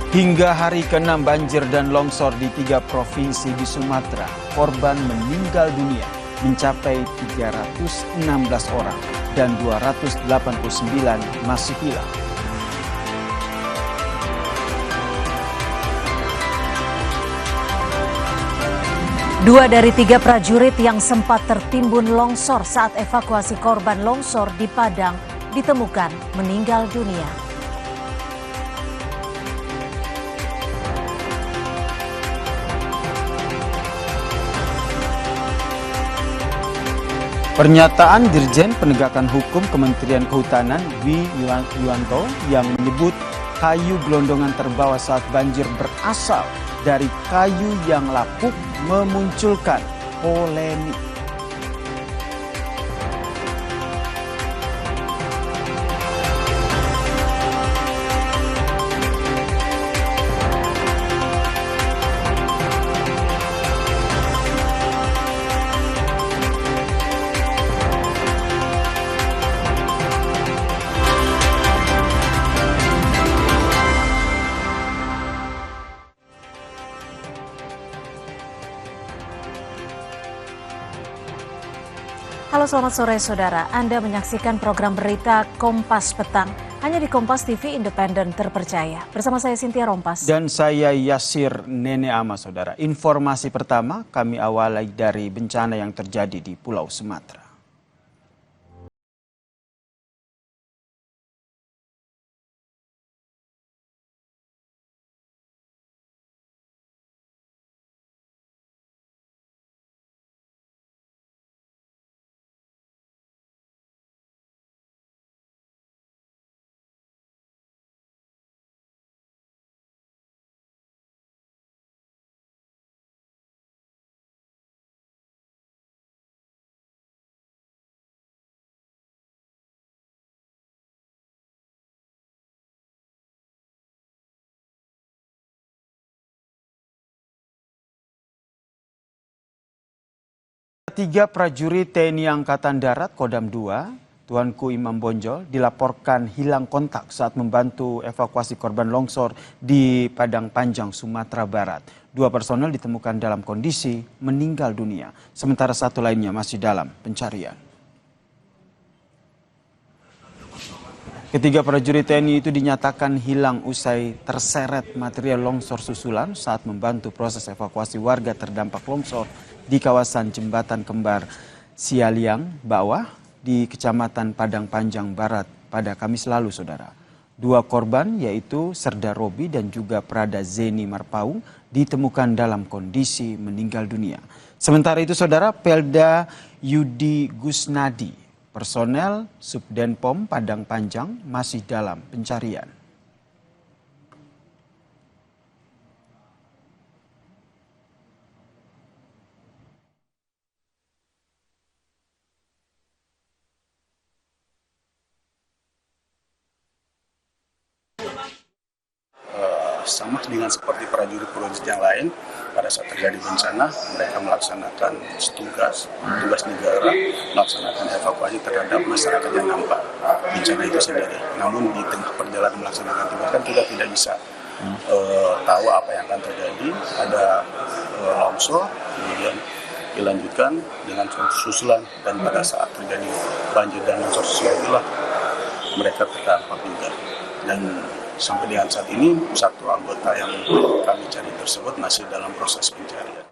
Hingga hari ke-6 banjir dan longsor di 3 provinsi di Sumatera, korban meninggal dunia mencapai 316 orang dan 289 masih hilang. Dua dari 3 prajurit yang sempat tertimbun longsor saat evakuasi korban longsor di Padang ditemukan meninggal dunia. Pernyataan Dirjen Penegakan Hukum Kementerian Kehutanan Dwi Yuwanto yang menyebut kayu gelondongan terbawa saat banjir berasal dari kayu yang lapuk memunculkan polemik. Halo, selamat sore saudara. Anda menyaksikan program berita Kompas Petang hanya di Kompas TV Independen Terpercaya. Bersama saya Cynthia Rompas. Dan saya Yasir Nene Ama, saudara. Informasi pertama kami awali dari bencana yang terjadi di Pulau Sumatera. Tiga prajurit TNI Angkatan Darat Kodam 2, Tuanku Imam Bonjol, dilaporkan hilang kontak saat membantu evakuasi korban longsor di Padang Panjang, Sumatera Barat. 2 personel ditemukan dalam kondisi meninggal dunia, sementara 1 lainnya masih dalam pencarian. Ketiga prajurit TNI itu dinyatakan hilang usai terseret material longsor susulan saat membantu proses evakuasi warga terdampak longsor di kawasan Jembatan Kembar Sialiang Bawah di Kecamatan Padang Panjang Barat pada Kamis lalu, saudara. 2 korban yaitu Serda Robi dan juga Prada Zeni Marpaung ditemukan dalam kondisi meninggal dunia. Sementara itu, saudara, Pelda Yudi Gusnadi, personel Subdenpom Padang Panjang masih dalam pencarian. Sama dengan seperti prajurit-prajurit yang lain, pada saat terjadi bencana, mereka melaksanakan tugas negara, melaksanakan evakuasi terhadap masyarakat yang nampak bencana itu sendiri. Namun di tengah perjalanan melaksanakan tugas kan kita tidak bisa tahu apa yang akan terjadi. Ada longsor, kemudian dilanjutkan dengan susulan, dan pada saat terjadi banjir dan longsor susulan itulah mereka terdampak juga. Dan sampai dengan saat ini, 1 anggota yang kami cari tersebut masih dalam proses pencarian.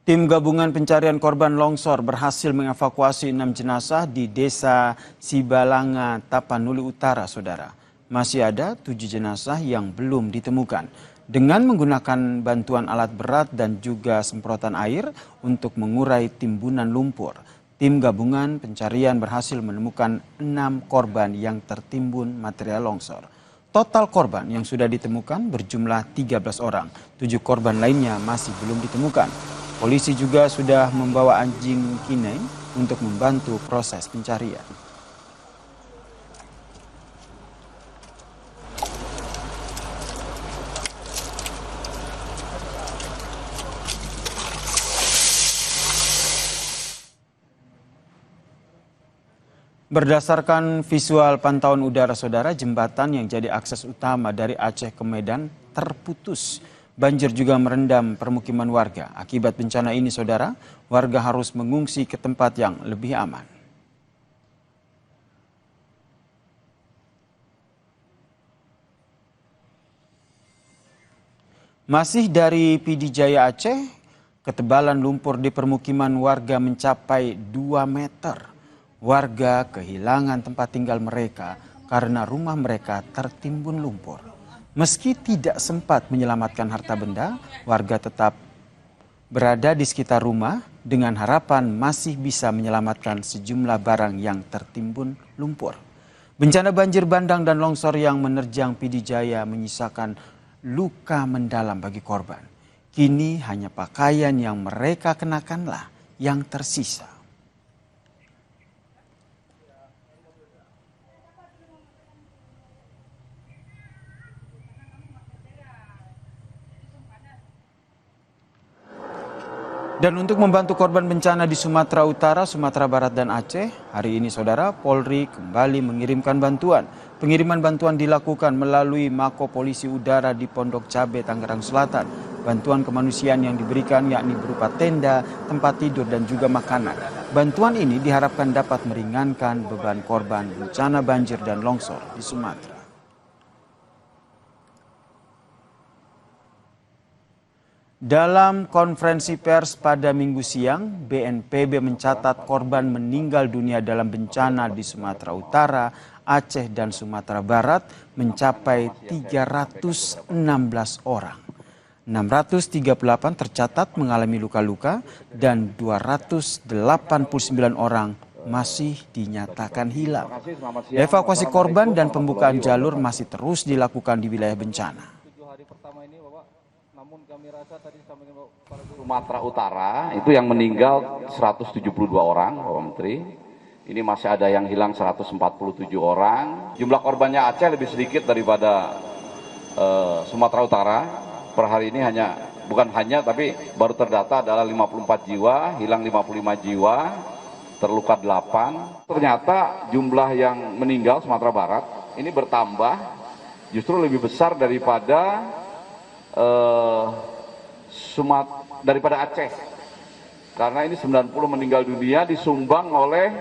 Tim gabungan pencarian korban longsor berhasil mengevakuasi 6 jenazah di Desa Sibalanga, Tapanuli Utara, saudara. Masih ada 7 jenazah yang belum ditemukan. Dengan menggunakan bantuan alat berat dan juga semprotan air untuk mengurai timbunan lumpur, tim gabungan pencarian berhasil menemukan 6 korban yang tertimbun material longsor. Total korban yang sudah ditemukan berjumlah 13 orang. 7 korban lainnya masih belum ditemukan. Polisi juga sudah membawa anjing K9 untuk membantu proses pencarian. Berdasarkan visual pantauan udara saudara, jembatan yang jadi akses utama dari Aceh ke Medan terputus. Banjir juga merendam permukiman warga. Akibat bencana ini saudara, warga harus mengungsi ke tempat yang lebih aman. Masih dari PD Jaya Aceh, ketebalan lumpur di permukiman warga mencapai 2 meter. Warga kehilangan tempat tinggal mereka karena rumah mereka tertimbun lumpur. Meski tidak sempat menyelamatkan harta benda, warga tetap berada di sekitar rumah dengan harapan masih bisa menyelamatkan sejumlah barang yang tertimbun lumpur. Bencana banjir bandang dan longsor yang menerjang PD Jaya menyisakan luka mendalam bagi korban. Kini hanya pakaian yang mereka kenakanlah yang tersisa. Dan untuk membantu korban bencana di Sumatera Utara, Sumatera Barat, dan Aceh, hari ini saudara, Polri kembali mengirimkan bantuan. Pengiriman bantuan dilakukan melalui Mako Polisi Udara di Pondok Cabe, Tangerang Selatan. Bantuan kemanusiaan yang diberikan yakni berupa tenda, tempat tidur, dan juga makanan. Bantuan ini diharapkan dapat meringankan beban korban bencana banjir dan longsor di Sumatera. Dalam konferensi pers pada Minggu siang, BNPB mencatat korban meninggal dunia dalam bencana di Sumatera Utara, Aceh, dan Sumatera Barat mencapai 316 orang. 638 tercatat mengalami luka-luka dan 289 orang masih dinyatakan hilang. Evakuasi korban dan pembukaan jalur masih terus dilakukan di wilayah bencana. Sumatera Utara itu yang meninggal 172 orang, Bapak Menteri. Ini masih ada yang hilang 147 orang. Jumlah korbannya Aceh lebih sedikit daripada Sumatera Utara. Per hari ini tapi baru terdata adalah 54 jiwa, hilang 55 jiwa, terluka 8. Ternyata jumlah yang meninggal Sumatera Barat ini bertambah justru lebih besar daripada daripada Aceh, karena ini 90 meninggal dunia disumbang oleh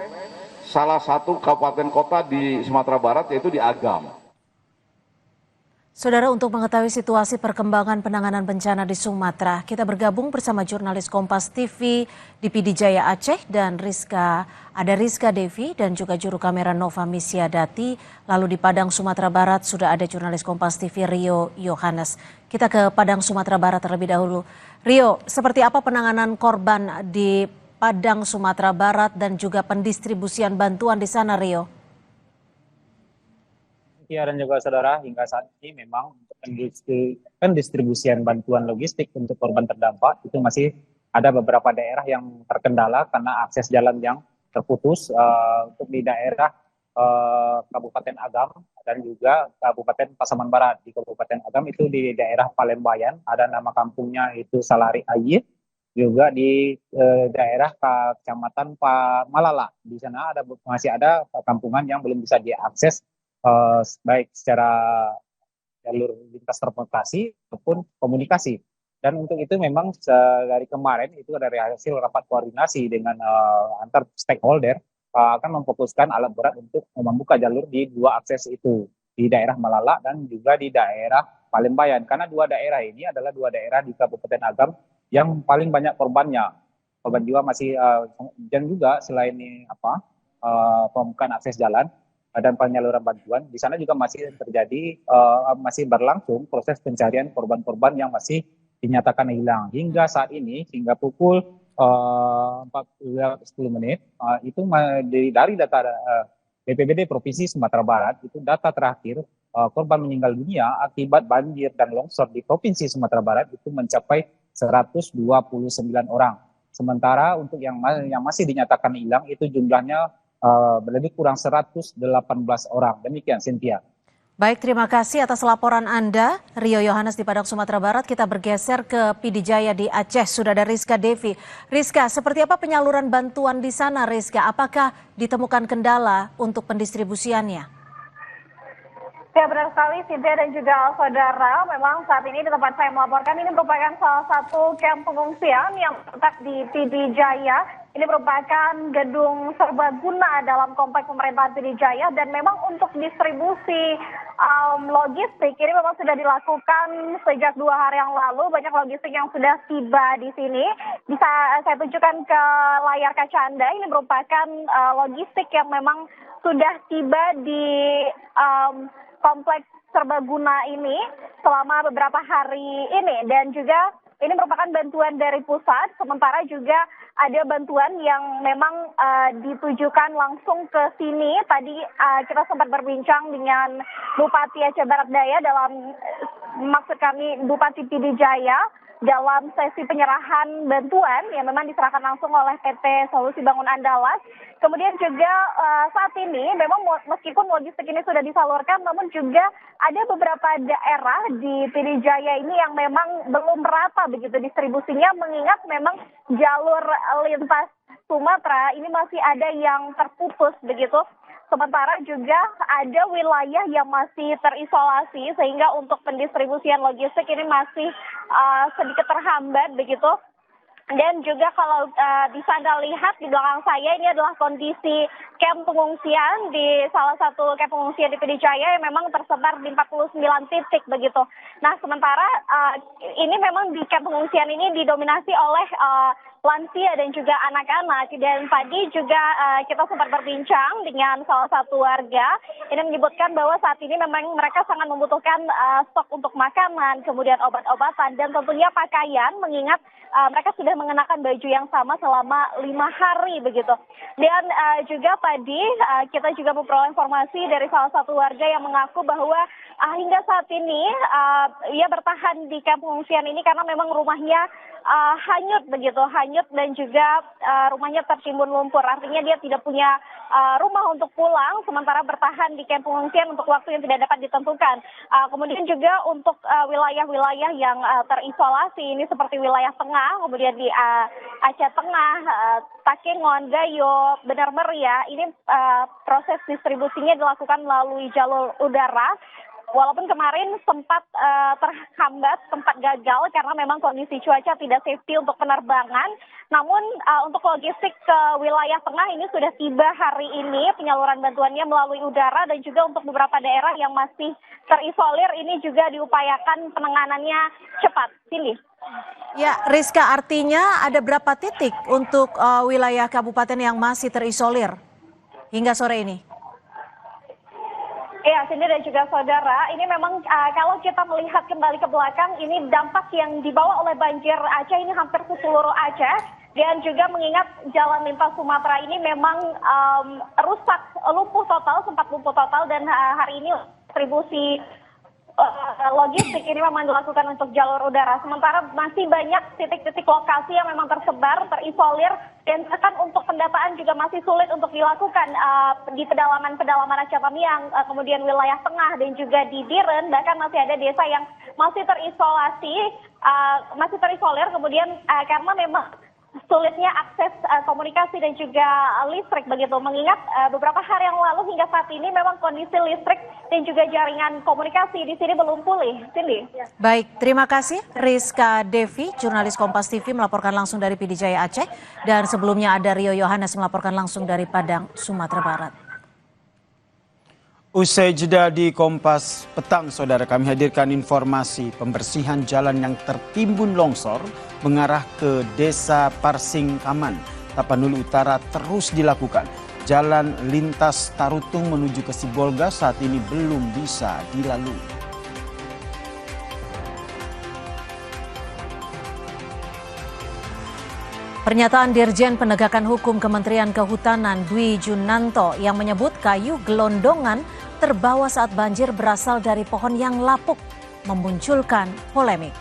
salah satu kabupaten kota di Sumatera Barat, yaitu di Agam. Saudara, untuk mengetahui situasi perkembangan penanganan bencana di Sumatera, kita bergabung bersama jurnalis Kompas TV di PD Jaya Aceh dan ada Rizka Devi dan juga juru kamera Nova Misyadati. Lalu di Padang Sumatera Barat sudah ada jurnalis Kompas TV Rio Yohanes. Kita ke Padang Sumatera Barat terlebih dahulu. Rio, seperti apa penanganan korban di Padang Sumatera Barat dan juga pendistribusian bantuan di sana, Rio? Ya, dan juga saudara, hingga saat ini memang untuk pendistribusian bantuan logistik untuk korban terdampak itu masih ada beberapa daerah yang terkendala karena akses jalan yang terputus. Untuk di daerah Kabupaten Agam dan juga Kabupaten Pasaman Barat. Di Kabupaten Agam itu di daerah Palembayan, ada nama kampungnya itu Salari Ayit. Juga di daerah Kecamatan Malala, di sana masih ada kampungan yang belum bisa diakses baik secara jalur lintas transportasi maupun komunikasi. Dan untuk itu memang dari kemarin itu dari hasil rapat koordinasi dengan antar stakeholder akan memfokuskan alat berat untuk membuka jalur di dua akses itu, di daerah Malala dan juga di daerah Palembayan, karena dua daerah ini adalah dua daerah di Kabupaten Agam yang paling banyak korbannya. Korban jiwa masih dan juga selain pembukaan akses jalan dan penyaluran bantuan, di sana juga masih terjadi masih berlangsung proses pencarian korban-korban yang masih dinyatakan hilang. Hingga saat ini, hingga pukul 10 menit, itu dari data BPBD Provinsi Sumatera Barat, itu data terakhir korban meninggal dunia akibat banjir dan longsor di Provinsi Sumatera Barat itu mencapai 129 orang. Sementara untuk yang masih dinyatakan hilang itu jumlahnya lebih kurang 118 orang. Demikian, Cynthia. Baik, terima kasih atas laporan Anda, Rio Yohanes di Padang, Sumatera Barat. Kita bergeser ke PD Jaya di Aceh. Sudah ada Rizka Devi. Rizka, seperti apa penyaluran bantuan di sana, Rizka? Apakah ditemukan kendala untuk pendistribusiannya? Ya, benar sekali, Cynthia dan juga saudara. Memang saat ini di tempat saya melaporkan, ini merupakan salah satu kamp pengungsian yang terletak di PD Jaya. Ini merupakan gedung serbaguna dalam komplek pemerintahan PD Jaya, dan memang untuk distribusi logistik ini memang sudah dilakukan sejak 2 hari yang lalu. Banyak logistik yang sudah tiba di sini. Bisa saya tunjukkan ke layar kaca Anda. Ini merupakan logistik yang memang sudah tiba di kompleks serbaguna ini selama beberapa hari ini, dan juga ini merupakan bantuan dari pusat, sementara juga ada bantuan yang memang ditujukan langsung ke sini. Tadi kita sempat berbincang dengan Bupati Aceh Barat Daya maksud kami Bupati PD Jaya, dalam sesi penyerahan bantuan yang memang diserahkan langsung oleh PT Solusi Bangun Andalas. Kemudian juga saat ini memang meskipun logistik ini sudah disalurkan, namun juga ada beberapa daerah di PD Jaya ini yang memang belum merata begitu distribusinya, mengingat memang jalur lintas Sumatera ini masih ada yang terputus begitu. Sementara juga ada wilayah yang masih terisolasi, sehingga untuk pendistribusian logistik ini masih sedikit terhambat begitu. Dan juga kalau bisa Anda lihat di belakang saya, ini adalah kondisi kamp pengungsian di salah satu kamp pengungsian di PD Jaya yang memang tersebar di 49 titik begitu. Nah, sementara ini memang di kamp pengungsian ini didominasi oleh lansia dan juga anak-anak. Dan tadi juga kita sempat berbincang dengan salah satu warga. Ini menyebutkan bahwa saat ini memang mereka sangat membutuhkan stok untuk makanan, kemudian obat-obatan, dan tentunya pakaian, mengingat mereka sudah mengenakan baju yang sama selama 5 hari begitu. Dan juga tadi kita juga memperoleh informasi dari salah satu warga yang mengaku bahwa hingga saat ini ia bertahan di kamp pengungsian ini karena memang rumahnya hanyut begitu, hanyut, dan juga rumahnya tertimbun lumpur. Artinya dia tidak punya rumah untuk pulang, sementara bertahan di kamp pengungsian untuk waktu yang tidak dapat ditentukan. Kemudian juga untuk wilayah-wilayah yang terisolasi ini seperti wilayah tengah, kemudian di Aceh Tengah, Takengon, Gayo, Benar Meriah, ini proses distribusinya dilakukan melalui jalur udara. Walaupun kemarin sempat terhambat, sempat gagal karena memang kondisi cuaca tidak safety untuk penerbangan. Namun untuk logistik ke wilayah tengah ini sudah tiba hari ini, penyaluran bantuannya melalui udara, dan juga untuk beberapa daerah yang masih terisolir ini juga diupayakan penanganannya cepat. Cindy. Ya, Rizka, artinya ada berapa titik untuk wilayah kabupaten yang masih terisolir hingga sore ini? Ya, Cindy dan juga saudara, ini memang kalau kita melihat kembali ke belakang, ini dampak yang dibawa oleh banjir Aceh ini hampir ke seluruh Aceh, dan juga mengingat jalan lintas Sumatera ini memang rusak, lumpuh total, sempat lumpuh total, dan hari ini distribusi logistik ini memang dilakukan untuk jalur udara. Sementara masih banyak titik-titik lokasi yang memang tersebar, terisolir, dan bahkan untuk pendataan juga masih sulit untuk dilakukan di pedalaman-pedalaman Aceh Tamiang, kemudian wilayah tengah, dan juga di Diren. Bahkan masih ada desa yang masih terisolasi, masih terisolir, kemudian karena memang sulitnya akses komunikasi dan juga listrik begitu, mengingat beberapa hari yang lalu hingga saat ini memang kondisi listrik dan juga jaringan komunikasi di sini belum pulih. Cindy. Baik, terima kasih Rizka Devi, jurnalis Kompas TV melaporkan langsung dari PD Jaya Aceh, dan sebelumnya ada Rio Yohanes melaporkan langsung dari Padang, Sumatera Barat. Usai jeda di Kompas Petang, saudara, kami hadirkan informasi pembersihan jalan yang tertimbun longsor mengarah ke Desa Parsing Kaman, Tapanuli Utara terus dilakukan. Jalan lintas Tarutung menuju ke Sibolga saat ini belum bisa dilalui. Pernyataan Dirjen Penegakan Hukum Kementerian Kehutanan Dwi Junanto yang menyebut kayu gelondongan terbawa saat banjir berasal dari pohon yang lapuk memunculkan polemik.